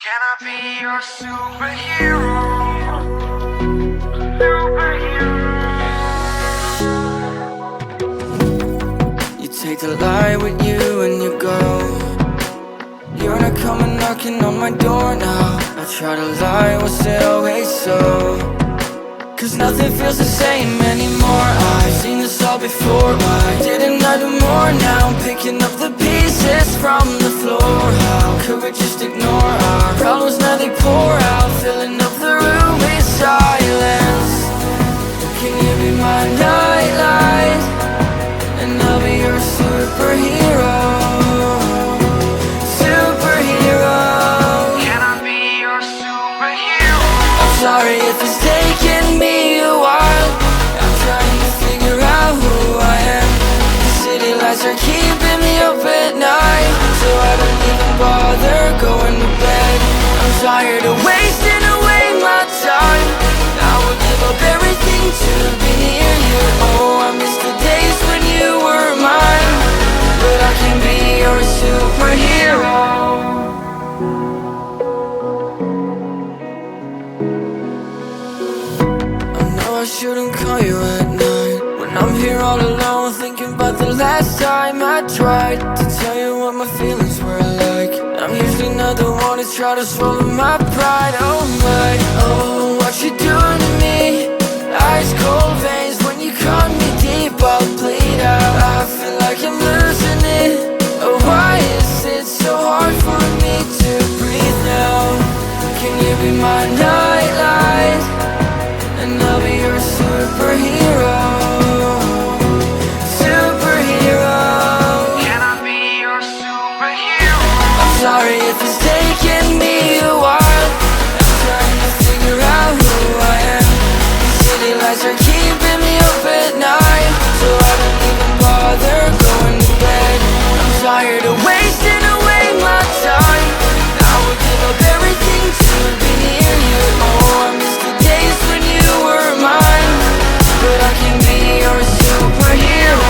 Can I be your superhero? Superhero. You take the light with you and you go. You're not coming knocking on my door now. I try to lie, was it always so? Cause nothing feels the same anymore. I've seen this all before. Why didn't I do more? Now I'm picking up the pieces from the floor. How could we just ignore our problems? Now they pour out, filling up the room with silence. Can you be my nightlight? And I'll be your superhero. Superhero. Can I be your superhero? I'm sorry if it's taking me a while. I'm trying to figure out who I am. The city lights are keeping me up at night, so I don't even bother going to bed. I'm tired of wasting away my time. I would give up everything to be near you. Oh, I miss the days when you were mine, but I can be your superhero. I shouldn't call you at night when I'm here all alone, thinking about the last time I tried to tell you what my feelings were like. I'm usually not the one to try to swallow my pride. Oh my, oh, what you doing to me? Ice cold veins when you cut me deep, I'll bleed out. I feel like I'm losing it. Oh, why is it so hard for me to breathe now? Can you be my nightlight? And I'll be your superhero. Superhero. Can I be your superhero? I'm sorry if it's taking me a while. I'm trying to figure out who I am. The city lights are keeping me up at night, so I don't even bother going to bed. I'm tired of wasting away my time. I would give up everything to be near you. Oh, I miss the days when you were mine, but I can be your superhero.